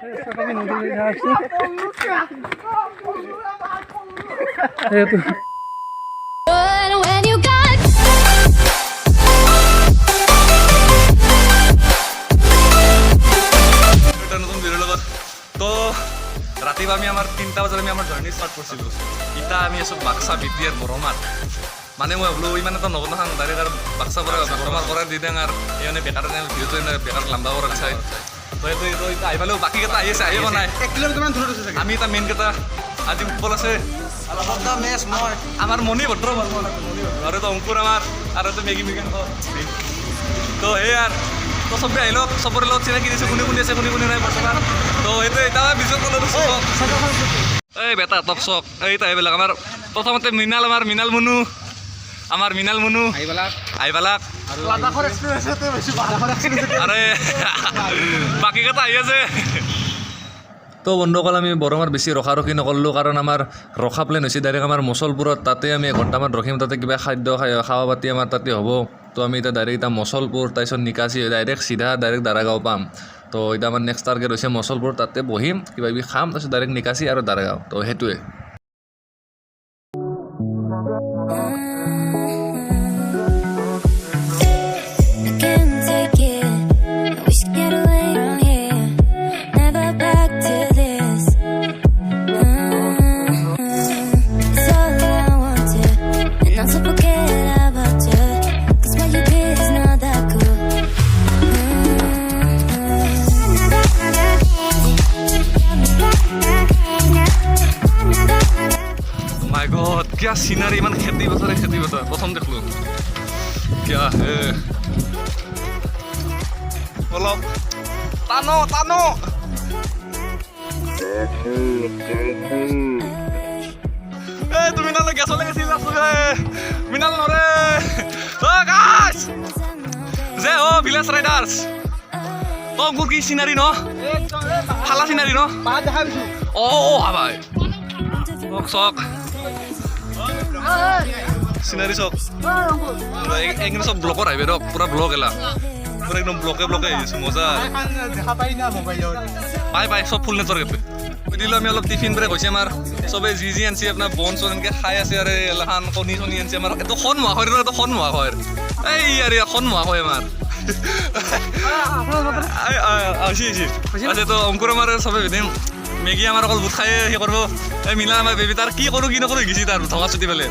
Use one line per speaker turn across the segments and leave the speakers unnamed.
তো ৰাতিপুৱা আমি আমাৰ 3টা বজাত আমি আমাৰ জাৰ্ণি ষ্টাৰ্ট কৰিছিলোঁ। ইটা আমি আছোঁ বাক্সা বিটিয়াৰ বৰমাত। মানে মই ভাবলো ইমান এটা নগদ খান ডাইৰেক্ট আৰু বাক্সা পৰা বৰমাৰ পৰা দি দেং আৰু এই বেকাৰ ভিডিঅ'টো বেকাৰ লাম্বা কৰা চাই তো এইটো এতিয়া আহি পালেও বাকীকেইটা আহি আছে আহিব নাই 1 কিলোমিটাৰমান দূৰত আছে আমি এটা মেইনকেইটা আজি ওপৰ আছে মেচ মই আমাৰ মণি ভদ্ৰ আৰু তো অংকুৰ আমাৰ আৰু তো মেগী মেগী তো সেই আৰু তো চবে আহিল চবৰে লগত চিনাকি দিছে কোনে কোনে আছে কোনে নাই বৰ্তমান তো সেইটো এতিয়া বিজয় এই বেটা টক চক এইটা এইবিলাক আমাৰ প্ৰথমতে মিনাল মুনু আমাৰ মিনাল মুনু আহিবালাক আৰে বাকীকেইটা আহি আছে। তো বন্ধুসকল আমি বৰমাৰ বেছি ৰখি নকৰিলোঁ কাৰণ আমাৰ ৰখা প্লেন হৈছে ডাইৰেক্ট আমাৰ মচলপুৰত তাতে আমি এঘণ্টামান ৰখিম তাতে কিবা খাদ্য খাৱা পাতি আমাৰ তাতে হ'ব। তো আমি এতিয়া ডাইৰেক্ট এতিয়া মচলপুৰ তাৰপিছত নিকাচি ডাইৰেক্ট দাৰাগাঁও পাম। তো এতিয়া আমাৰ নেক্সট টাৰ্গেট হৈছে মচলপুৰ তাতে বহিম কিবা কিবি খাম তাৰপিছত ডাইৰেক্ট নিকাচি আৰু দাৰাগাঁও তো সেইটোৱে। क्या सीनारी इमान खेती बता प्रथम देखलो क्या है बोलो तानो ए তুমি নালে গ্যাস লাগে সিলা সুরে মিনাল নরে ও গাইস যে ও ভিলেজ রাইডার্স তো অঙ্কুর কি সিনারি ন একদম ভালা সিনারি ন পা দেখাইছো ও ভাই সক সিনারি চক একদম সব ব্লকত আহিবে দক পুরা ব্লক এলা পুরা একদম ব্লকে আহিছে মজা দেখা পাই না মোবাইলত পাই সব ফুল নেটৰ গেপে দিলো আমি অলপ টিফিন ব্ৰেক হৈছে আমাৰ সবে জি আনছি আপোনাৰ বন চন এনেকে খাই আছে আৰু এলাখান কণী আনছি আমাৰ এটো খন মোৱা হয় এটো খন মোৱা হয় এই আৰে খন মোৱা হয় আমাৰ আচ্ছা তো অংকুৰ আমাৰ সবে দিম মেগী আমাৰ অকল বুট খাই সেই কৰিব এই মিলা আমাৰ বেবি তাৰ কি কৰো কি নকৰো গিছি তাৰ ধঙা চুটি পেলে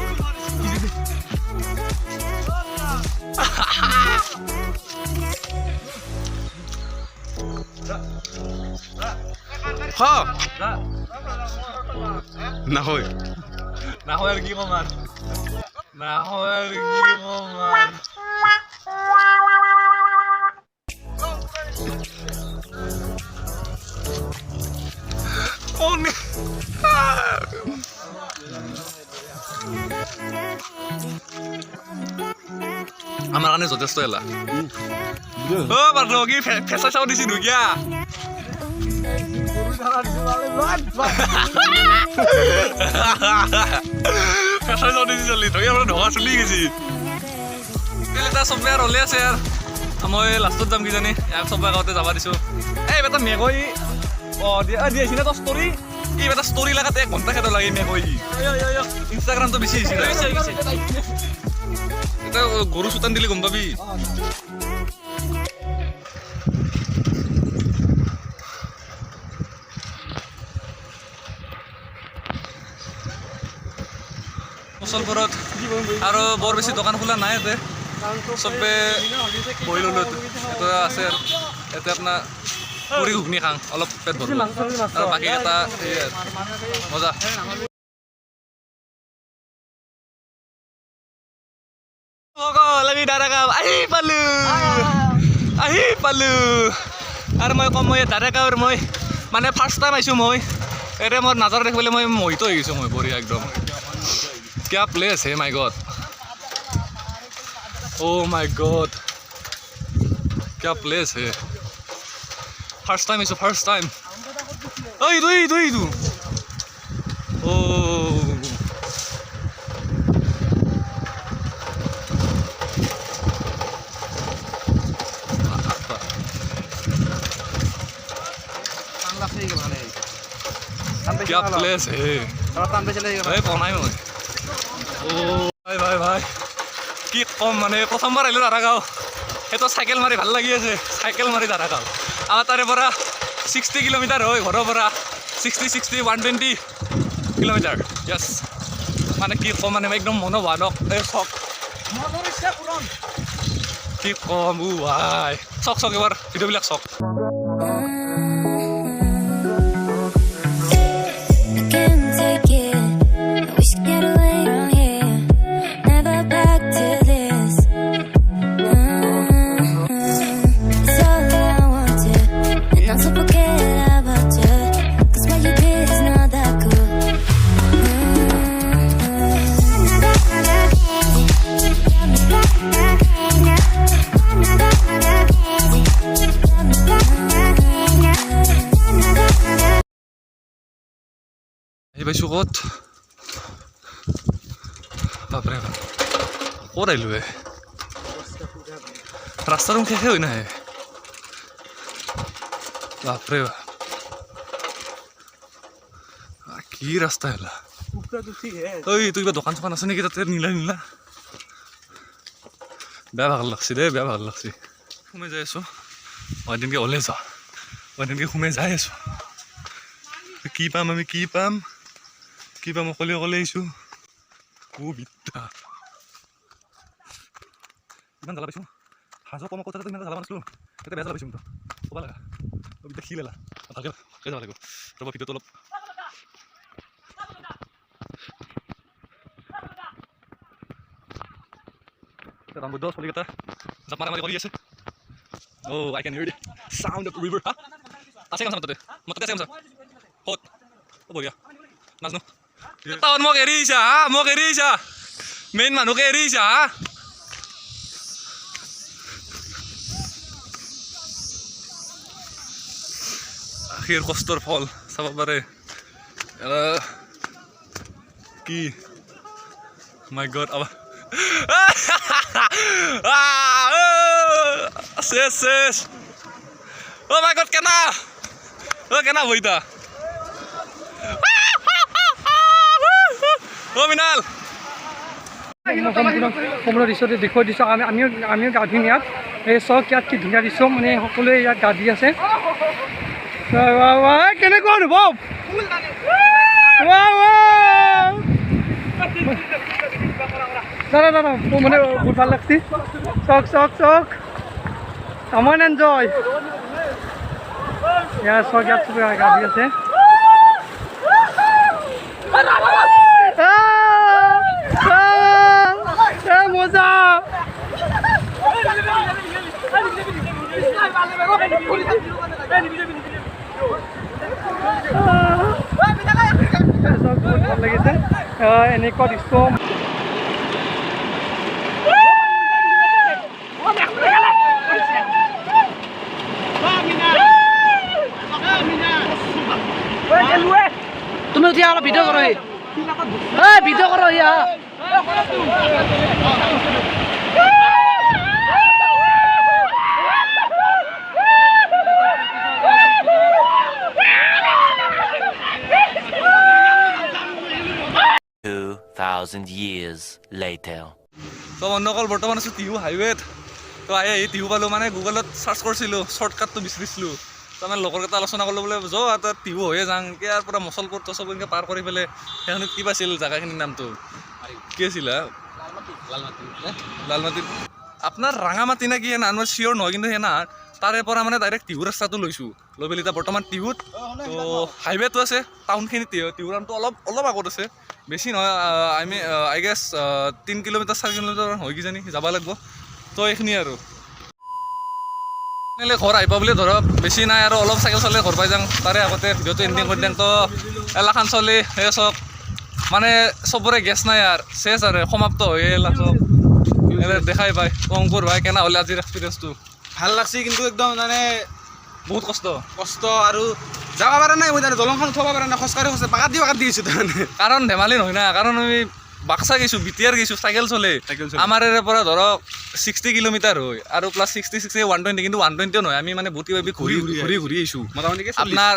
না হয় আর কি কমার আমার কারণে যথেষ্ট এলা ও বাদ কি ফেসা চাও দিছি নুকিয়া ফেসা চাও দিছি চলি তই আমরা ঢকা চলি গেছি এটা সবে আর হলে আছে আর মই লাষ্টত যাম কিজানি ইয়াক সবে আগতে যাবা দিছো এই বেটা মেগই ও দিয়েছি না তো স্টোরি এই বেটা স্টোরি লাগাতে 1 ঘন্টা খেতে লাগে মেগই ইনস্টাগ্রাম তো বেশি হইছে এটা গরু সুতান দিলে গম পাবি মচলপুৰত আৰু বৰ বেছি দোকান খোলা নাই ইয়াতে চবে বহি ল'লো এটা আছে ইয়াতে আপোনাৰ পুৰি ঘুগনি খাং অলপ পেট ভৰিব আৰু বাকী এটা মজা আমি দাৰাগাঁও আহি পালো আৰু মই কম মই দাৰাগাঁৱৰ মই মানে ফাৰ্ষ্ট টাইম আহিছোঁ মই এৰে মোৰ নাজাৰা দেখিবলৈ মই মোহিত হৈ গৈছোঁ মই বঢ়িয়া একদম क्या प्लेस है my God oh my God क्या प्लेस है फर्स्ट टाइम ओए दो ओ क्या प्लेस है এই পনাই মই ভাই ভাই ভাই কি কম মানে প্ৰথমবাৰ আহিলোঁ দাৰাগাঁও সেইটো চাইকেল মাৰি ভাল লাগি আছে চাইকেল মাৰি দাৰাগাঁও আমাৰ তাৰে পৰা 60 কিলোমিটাৰ হয় ঘৰৰ পৰা 120 কিলোমিটাৰ য়েছ মানে কি কম মানে একদম মনোভাৱক এই চক কি কম ভাই চক চক এবাৰ ভিডিঅ'বিলাক চক এই পাইছোঁ ক'ত বাপৰে ক'ত আহিলোঁ ৰাস্তাটো শেষে হৈ নাহে বাপৰে কি ৰাস্তা হেলা ঐ তোৰ কিবা দোকান চোকান আছে নেকি তাতে নীলা নীলা বেয়া ভাল লাগছে দেই বেয়া ভাল লাগছে সোমাই যাই আছোঁ মই এদিনকে ওলাই যাওঁ মই এদিনকে সোমাই যাই আছোঁ কি পাম আমি কি পাম অকলে অকলে আহিছোঁ বিদ্যা ইমান জ্বালা পাইছোঁ হাজৰ কম কথা ইমান জ্বালা নাছিলোঁ এতিয়া বেয়া জ্বালা পাইছোঁ ক'ব লগা বিদ্যা সি লেলা ভালকৈ যাব লাগিব ৰ'ব ভিডিঅ'টো অলপ ৰামবুদ্ধ চলিকেইটা জাপ মাৰা মাৰি কৰি আছে I can hear sound of river আছে গামছা তাতে মই তাতে আছে গামছা ক'ত বঢ়িয়া নাজনো টাউন মোক এৰি আহিছা মোক এৰি আহিছা মেইন মানুহকে এৰি আহিছা আখিৰ কষ্টৰ ফল চাব পাৰে কি মাই গড শেষ মাই গড কেনা বইতা মিনাল সম্পূৰ্ণ দৃশ্যটো দেখুৱাই দিছোঁ আমিও গা ধুম ইয়াত এই চক ইয়াত কি ধুনীয়া দৃশ্য মানে সকলোৱে ইয়াত গা ধুই আছে কেনেকুৱা অনুভৱ দাদা মানে বহুত ভাল লাগছে চক কামন এনজয় ইয়াৰ চক ইয়াত চবে গা ধুই আছে মজা ভাল লাগিছে এনেকুৱা দৃশ্য তুমি উঠি অলপ ভিডিঅ' কৰহি ভিডিঅ' কৰহি
2,000 years later.
তো বন্ধুসকল বৰ্তমান আছোঁ টিহু হাইৱেত তো আহি টিহু পালোঁ মানে গুগলত চাৰ্চ কৰিছিলোঁ শ্বৰ্টকাটটো বিচাৰিছিলোঁ তো আমাৰ লগৰকেইটা আলোচনা কৰিলোঁ বোলে যোৱা তাত টিহু হৈয়ে যাওঁ ইয়াৰ পৰা মচলপুৰ তচলপুৰ এনেকৈ পাৰ কৰি পেলাই সেইখিনিত কি পাইছিল জেগাখিনিৰ নামটো কি আছিল লালমাটি আপোনাৰ ৰাঙামাটি নে কি নাম চিয়'ৰ নহয় কিন্তু সেনা তাৰে পৰা মানে ডাইৰেক্ট টিহু ৰাস্তাটো লৈছোঁ লৈ পেলাই এতিয়া বৰ্তমান টিহুত তো হাইৱেটো আছে টাউনখিনিত টিহু নামটো অলপ আগত আছে বেছি নহয় আই গেছ 3 কিলোমিটাৰ 4 কিলোমিটাৰ হয় কিজানি যাব লাগিব তো এইখিনি আৰু ঘৰ আহিব বুলি ধৰক বেছি নাই আৰু অলপ চাইকেল চলে ঘৰ পাই যাওঁ তাৰে আগতে ভিডিঅ'টো এণ্ডিং কৰি দিওঁ তো এলাখান চলি সেই চব মানে চবৰে গেছ নাই আৰু চেছ আৰু সমাপ্ত হৈ চব দেখাই পায় অংকুৰ ভাই কেনে হ'লে আজিৰ এক্সপিৰিয়েঞ্চটো
ভাল লাগছে কিন্তু একদম মানে
বহুত কষ্ট
আৰু যাব পৰা নাই মই দলংখন উঠাব পৰা নাই খোজকাঢ়ি পাকাত দি আছোঁ তাৰমানে
কাৰণ ধেমালি নহয় না কাৰণ আমি বাক্সা গৈছোঁ বিটিয়াৰ গৈছোঁ চাইকেল চলে আমাৰ ইয়াৰ পৰা ধৰক 60 কিলোমিটাৰ হয় আৰু প্লাছ 60 120 কিন্তু 120 নহয় আমি মানে বহুত কিবা কিবি ঘূৰি আহিছোঁ
মোটামুটি
আপোনাৰ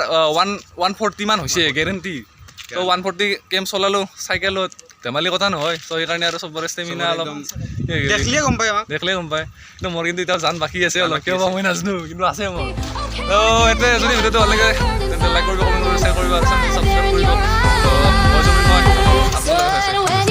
140 মান হৈছে গেৰেণ্টি তো 140 কেম চলালোঁ চাইকেলত ধেমালি কথা নহয় তো সেইকাৰণে আৰু চবৰে ষ্টেমিনা অলপ
দেখিলে গম পাই আমাক
দেখিলে গম পায় কিন্তু মোৰ কিন্তু এতিয়া জান বাকী আছে অলপ কিয় বা মই নাজানো কিন্তু আছে মোৰ তো এইটোৱে যদি ভিডিঅ'টো ভাল লাগে তেন্তে লাইক কৰিব কমেণ্ট কৰিব শ্বেয়াৰ কৰিব আৰু চেনেলটো ছাবস্ক্ৰাইব কৰিব তো মই আপোনালোকে চাইছে